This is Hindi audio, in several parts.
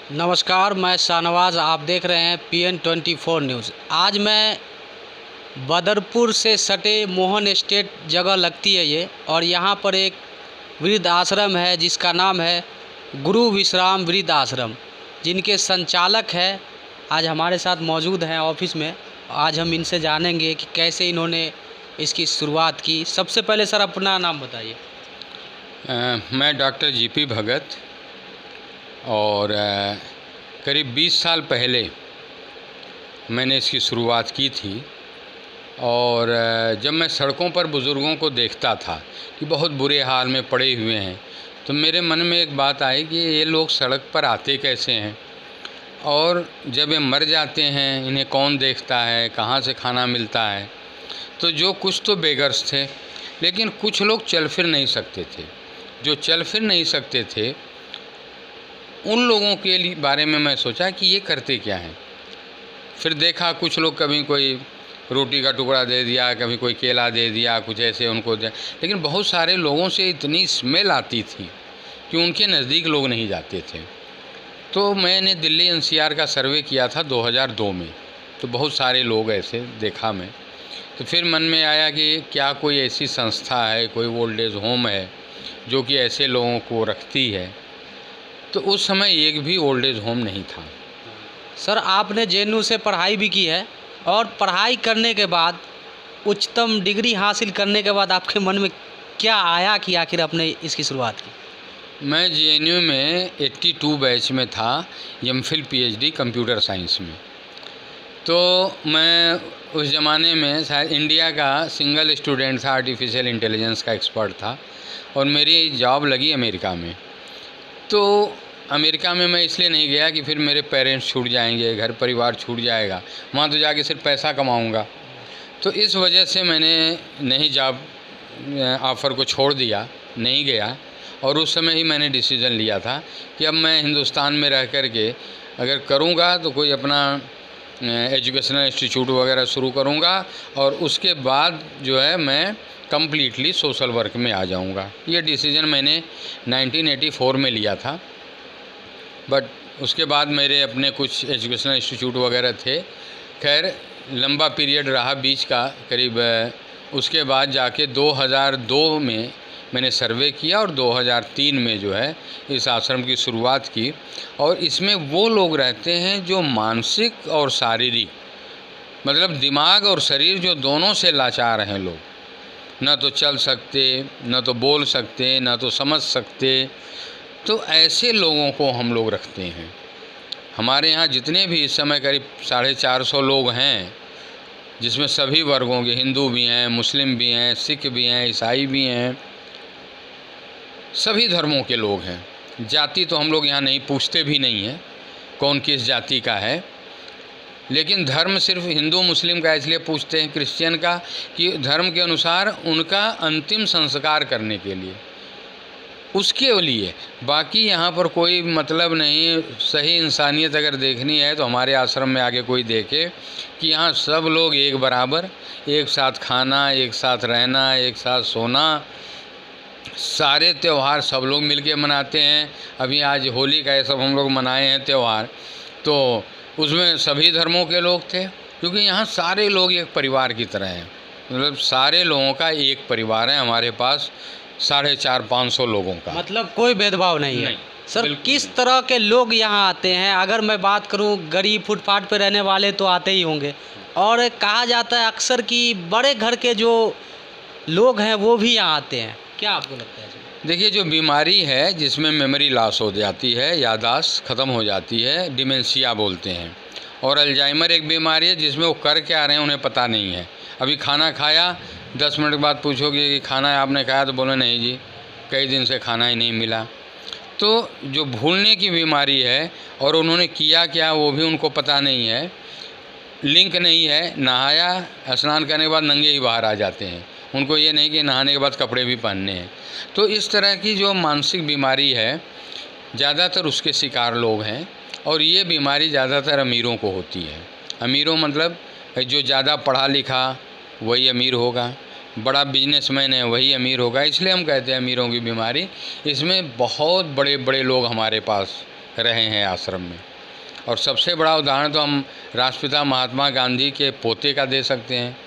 नमस्कार, मैं शाहनवाज़। आप देख रहे हैं PN24 न्यूज़। आज मैं बदरपुर से सटे मोहन एस्टेट जगह लगती है ये, और यहाँ पर एक वृद्ध आश्रम है जिसका नाम है गुरु विश्राम वृद्ध आश्रम, जिनके संचालक है आज हमारे साथ मौजूद हैं ऑफिस में। आज हम इनसे जानेंगे कि कैसे इन्होंने इसकी शुरुआत की। सबसे पहले सर अपना नाम बताइए। मैं डॉक्टर जीपी भगत और करीब 20 साल पहले मैंने इसकी शुरुआत की थी। और जब मैं सड़कों पर बुज़ुर्गों को देखता था कि बहुत बुरे हाल में पड़े हुए हैं, तो मेरे मन में एक बात आई कि ये लोग सड़क पर आते कैसे हैं, और जब ये मर जाते हैं इन्हें कौन देखता है, कहाँ से खाना मिलता है। तो जो कुछ तो बेगर्स थे, लेकिन कुछ लोग चल फिर नहीं सकते थे। जो चल फिर नहीं सकते थे उन लोगों के लिए बारे में मैं सोचा कि ये करते क्या हैं। फिर देखा कुछ लोग कभी कोई रोटी का टुकड़ा दे दिया, कभी कोई केला दे दिया, कुछ ऐसे उनको दे, लेकिन बहुत सारे लोगों से इतनी स्मेल आती थी कि उनके नज़दीक लोग नहीं जाते थे। तो मैंने दिल्ली NCR का सर्वे किया था 2002 में, तो बहुत सारे लोग ऐसे देखा मैं। तो फिर मन में आया कि क्या कोई ऐसी संस्था है, कोई ओल्ड एज होम है जो कि ऐसे लोगों को रखती है। तो उस समय एक भी ओल्ड एज होम नहीं था। सर आपने JNU से पढ़ाई भी की है, और पढ़ाई करने के बाद उच्चतम डिग्री हासिल करने के बाद आपके मन में क्या आया कि आखिर आपने इसकी शुरुआत की? मैं JNU में 82 बैच में था, MPhil PhD कंप्यूटर साइंस में। तो मैं उस ज़माने में शायद इंडिया का सिंगल स्टूडेंट था, आर्टिफिशियल इंटेलिजेंस का एक्सपर्ट था, और मेरी जॉब लगी अमेरिका में। तो अमेरिका में मैं इसलिए नहीं गया कि फिर मेरे पेरेंट्स छूट जाएंगे, घर परिवार छूट जाएगा, वहाँ तो जाके सिर्फ पैसा कमाऊँगा। तो इस वजह से मैंने नहीं जॉब ऑफ़र को छोड़ दिया, नहीं गया। और उस समय ही मैंने डिसीज़न लिया था कि अब मैं हिंदुस्तान में रह कर के अगर करूँगा तो कोई अपना एजुकेशनल इंस्टीट्यूट वगैरह शुरू करूँगा, और उसके बाद जो है मैं कम्प्लीटली सोशल वर्क में आ जाऊँगा। ये डिसीज़न मैंने 1984 में लिया था। बट उसके बाद मेरे अपने कुछ एजुकेशनल इंस्टीट्यूट वगैरह थे। खैर लंबा पीरियड रहा बीच का, करीब उसके बाद जाके 2002 में मैंने सर्वे किया, और 2003 में जो है इस आश्रम की शुरुआत की। और इसमें वो लोग रहते हैं जो मानसिक और शारीरिक, मतलब दिमाग और शरीर जो दोनों से लाचार हैं लोग, न तो चल सकते, न तो बोल सकते, न तो समझ सकते। तो ऐसे लोगों को हम लोग रखते हैं। हमारे यहाँ जितने भी इस समय करीब 450 लोग हैं, जिसमें सभी वर्गों के, हिंदू भी हैं, मुस्लिम भी हैं, सिख भी हैं, ईसाई भी हैं, सभी धर्मों के लोग हैं। जाति तो हम लोग यहाँ नहीं पूछते भी नहीं हैं कौन किस जाति का है, लेकिन धर्म सिर्फ हिंदू मुस्लिम का इसलिए पूछते हैं, क्रिश्चियन का, कि धर्म के अनुसार उनका अंतिम संस्कार करने के लिए, उसके लिए। बाकी यहाँ पर कोई मतलब नहीं। सही इंसानियत अगर देखनी है तो हमारे आश्रम में आगे कोई देखे कि यहाँ सब लोग एक बराबर, एक साथ खाना, एक साथ रहना, एक साथ सोना, सारे त्यौहार सब लोग मिलके मनाते हैं। अभी आज होली का ये सब हम लोग मनाए हैं त्यौहार, तो उसमें सभी धर्मों के लोग थे, क्योंकि यहाँ सारे लोग एक परिवार की तरह हैं। मतलब सारे लोगों का एक परिवार है हमारे पास, 450-500 लोगों का। मतलब कोई भेदभाव नहीं है। नहीं, सर किस तरह के लोग यहाँ आते हैं? अगर मैं बात करूँ, गरीब फुटपाथ पे रहने वाले तो आते ही होंगे, और कहा जाता है अक्सर कि बड़े घर के जो लोग हैं वो भी यहाँ आते हैं। क्या आपको लगता है सर? देखिए, जो बीमारी है जिसमें मेमोरी लॉस हो जाती है, याददाश्त ख़त्म हो जाती है, डिमेंशिया बोलते हैं। और अल्जाइमर एक बीमारी है जिसमें वो कर क्या रहे हैं उन्हें पता नहीं है। अभी खाना खाया, 10 मिनट बाद पूछोगे कि खाना आपने खाया, तो बोले नहीं जी, कई दिन से खाना ही नहीं मिला। तो जो भूलने की बीमारी है, और उन्होंने किया क्या वो भी उनको पता नहीं है, लिंक नहीं है। नहाया, स्नान करने के बाद नंगे ही बाहर आ जाते हैं, उनको ये नहीं कि नहाने के बाद कपड़े भी पहनने हैं। तो इस तरह की जो मानसिक बीमारी है, ज़्यादातर उसके शिकार लोग हैं। और ये बीमारी ज़्यादातर अमीरों को होती है। अमीरों मतलब जो ज़्यादा पढ़ा लिखा वही अमीर होगा, बड़ा बिजनेसमैन है वही अमीर होगा, इसलिए हम कहते हैं अमीरों की बीमारी। इसमें बहुत बड़े बड़े लोग हमारे पास रहे हैं आश्रम में। और सबसे बड़ा उदाहरण तो हम राष्ट्रपिता महात्मा गांधी के पोते का दे सकते हैं,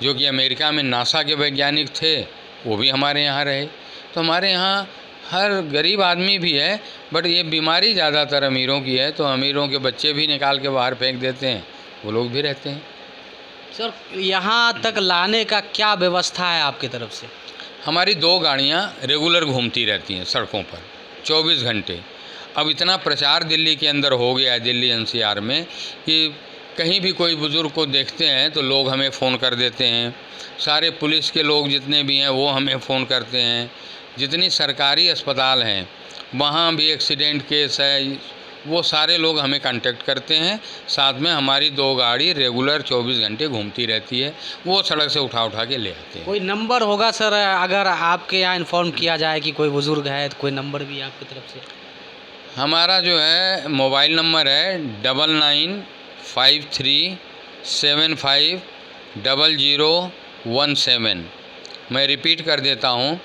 जो कि अमेरिका में नासा के वैज्ञानिक थे, वो भी हमारे यहाँ रहे। तो हमारे यहाँ हर गरीब आदमी भी है, बट ये बीमारी ज़्यादातर अमीरों की है, तो अमीरों के बच्चे भी निकाल के बाहर फेंक देते हैं, वो लोग भी रहते हैं। सर, यहाँ तक लाने का क्या व्यवस्था है आपकी तरफ से? हमारी 2 गाड़ियाँ रेगुलर घूमती रहती हैं सड़कों पर 24 घंटे। अब इतना प्रचार दिल्ली के अंदर हो गया है, दिल्ली एनसीआर में, कि कहीं भी कोई बुज़ुर्ग को देखते हैं तो लोग हमें फ़ोन कर देते हैं। सारे पुलिस के लोग जितने भी हैं वो हमें फ़ोन करते हैं। जितनी सरकारी अस्पताल हैं वहाँ भी एक्सीडेंट केस है, वो सारे लोग हमें कांटेक्ट करते हैं। साथ में हमारी 2 गाड़ी रेगुलर 24 घंटे घूमती रहती है, वो सड़क से उठा के ले आते हैं। कोई नंबर होगा सर, अगर आपके यहाँ इन्फॉर्म किया जाए कि कोई बुज़ुर्ग है तो कोई नंबर भी आपकी तरफ से? हमारा जो है मोबाइल नंबर है 9953750017। मैं रिपीट कर देता हूँ,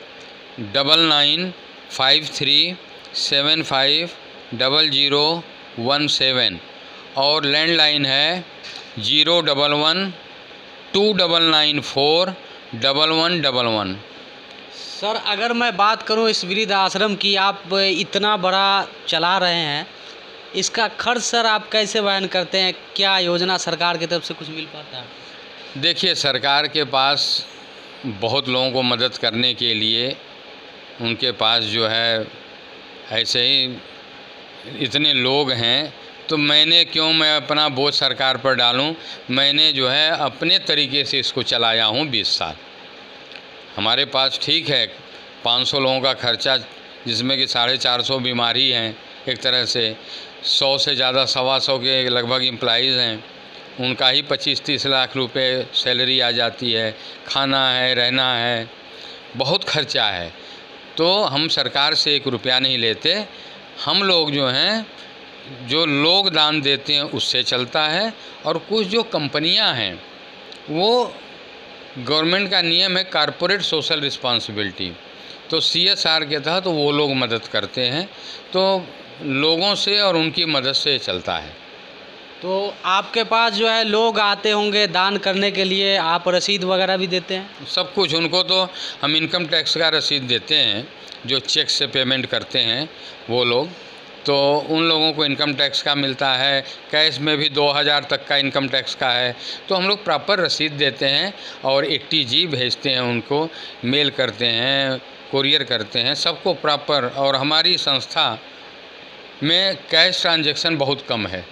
9953750017। और लैंडलाइन है 01129941111। सर, अगर मैं बात करूं इस वृद्ध आश्रम की, आप इतना बड़ा चला रहे हैं, इसका खर्च सर आप कैसे बयान करते हैं? क्या योजना सरकार की तरफ से कुछ मिल पाता है? देखिए, सरकार के पास बहुत लोगों को मदद करने के लिए उनके पास जो है ऐसे ही इतने लोग हैं, तो मैं अपना बोझ सरकार पर डालूं। मैंने जो है अपने तरीके से इसको चलाया हूं 20 साल। हमारे पास ठीक है 500 लोगों का खर्चा, जिसमें कि 450 बीमारी हैं, एक तरह से 100 से ज़्यादा 125 के लगभग एम्प्लॉइज़ हैं, उनका ही 25-30 लाख रुपए सैलरी आ जाती है, खाना है, रहना है, बहुत खर्चा है। तो हम सरकार से 1 रुपया नहीं लेते। हम लोग जो हैं, जो लोग दान देते हैं उससे चलता है। और कुछ जो कंपनियां हैं, वो गवर्नमेंट का नियम है कॉरपोरेट सोशल रिस्पॉन्सिबिलिटी, तो CSR के तहत तो वो लोग मदद करते हैं, तो लोगों से और उनकी मदद से चलता है। तो आपके पास जो है लोग आते होंगे दान करने के लिए, आप रसीद वगैरह भी देते हैं? सब कुछ उनको तो हम इनकम टैक्स का रसीद देते हैं, जो चेक से पेमेंट करते हैं वो लोग, तो उन लोगों को इनकम टैक्स का मिलता है। कैश में भी 2000 तक का इनकम टैक्स का है, तो हम लोग प्रॉपर रसीद देते हैं और ATG भेजते हैं, उनको मेल करते हैं, कुरियर करते हैं, सबको प्रॉपर। और हमारी संस्था में कैश ट्रांजैक्शन बहुत कम है,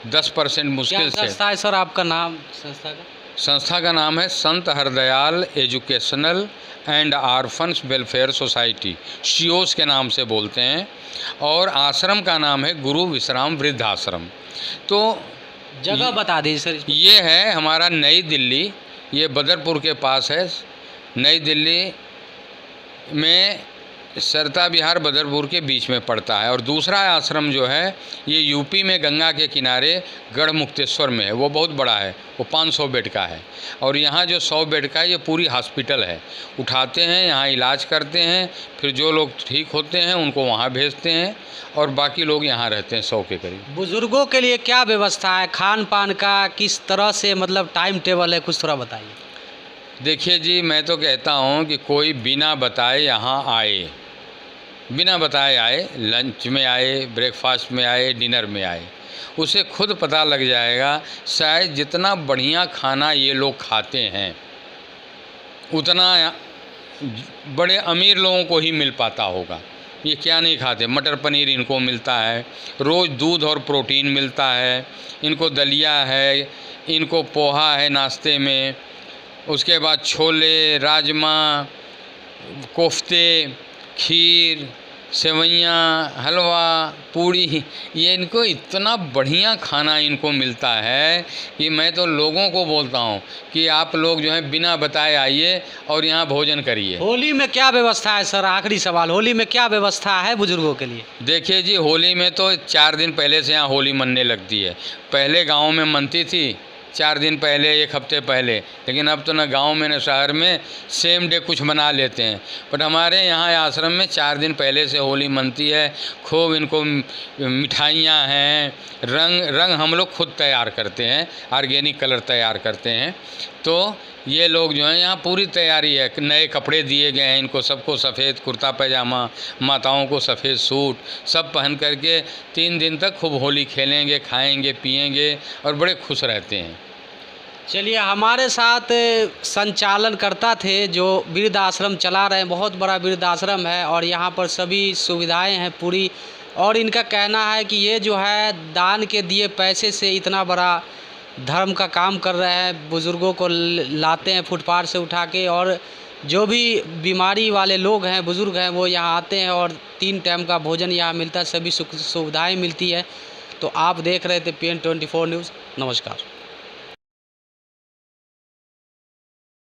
10% मुश्किल से। क्या संस्था है सर आपका नाम संस्था का? संस्था का नाम है Sant Hardayal educational and orphans welfare society, शियोस के नाम से बोलते हैं। और आश्रम का नाम है गुरु विश्राम वृद्ध आश्रम। तो जगह बता दीजिए सर। ये है हमारा नई दिल्ली, ये बदरपुर के पास है। नई दिल्ली में सरता विहार बदरपुर के बीच में पड़ता है। और दूसरा आश्रम जो है ये यूपी में गंगा के किनारे गढ़मुक्तेश्वर में है, वो बहुत बड़ा है, वो 500 बेड का है। और यहाँ जो 100 बेड का है ये पूरी हॉस्पिटल है, उठाते हैं यहाँ इलाज करते हैं, फिर जो लोग ठीक होते हैं उनको वहाँ भेजते हैं और बाकी लोग यहाँ रहते हैं 100 के करीब। बुज़ुर्गों के लिए क्या व्यवस्था है, खान पान का किस तरह से मतलब टाइम टेबल है, कुछ थोड़ा बताइए। देखिए जी, मैं तो कहता हूँ कि कोई बिना बताए यहाँ आए, बिना बताए आए, लंच में आए, ब्रेकफास्ट में आए, डिनर में आए, उसे खुद पता लग जाएगा। शायद जितना बढ़िया खाना ये लोग खाते हैं उतना बड़े अमीर लोगों को ही मिल पाता होगा। ये क्या नहीं खाते, मटर पनीर इनको मिलता है, रोज़ दूध और प्रोटीन मिलता है, इनको दलिया है, इनको पोहा है नाश्ते में, उसके बाद छोले, राजमा, कोफ्ते, खीर, सेवइयाँ, हलवा, पूड़ी, ये इनको इतना बढ़िया खाना इनको मिलता है कि मैं तो लोगों को बोलता हूँ कि आप लोग जो है बिना बताए आइए और यहाँ भोजन करिए। होली में क्या व्यवस्था है सर? आखिरी सवाल, होली में क्या व्यवस्था है बुजुर्गों के लिए? देखिए जी, होली में तो 4 दिन पहले से यहाँ होली मनने लगती है। पहले गाँव में मनती थी, 4 दिन पहले, 1 हफ्ते पहले। लेकिन अब तो न गांव में न शहर में सेम डे कुछ मना लेते हैं। बट हमारे यहाँ आश्रम में 4 दिन पहले से होली मनती है। खूब इनको मिठाइयाँ हैं, रंग हम लोग खुद तैयार करते हैं, ऑर्गेनिक कलर तैयार करते हैं। तो ये लोग जो हैं यहाँ पूरी तैयारी है, नए कपड़े दिए गए हैं इनको सबको, सफ़ेद कुर्ता पैजामा, माताओं को सफ़ेद सूट, सब पहन करके 3 दिन तक खूब होली खेलेंगे, खाएंगे, पिएंगे और बड़े खुश रहते हैं। चलिए, हमारे साथ संचालन करता थे जो वृद्ध आश्रम चला रहे हैं। बहुत बड़ा वृद्ध आश्रम है और यहाँ पर सभी सुविधाएं हैं पूरी। और इनका कहना है कि ये जो है दान के दिए पैसे से इतना बड़ा धर्म का काम कर रहे हैं। बुज़ुर्गों को लाते हैं फुटपाथ से उठा के, और जो भी बीमारी वाले लोग हैं, बुज़ुर्ग हैं, वो यहाँ आते हैं और 3 टाइम का भोजन यहाँ मिलता है, सभी सुविधाएँ मिलती है। तो आप देख रहे थे PN24 न्यूज़। नमस्कार।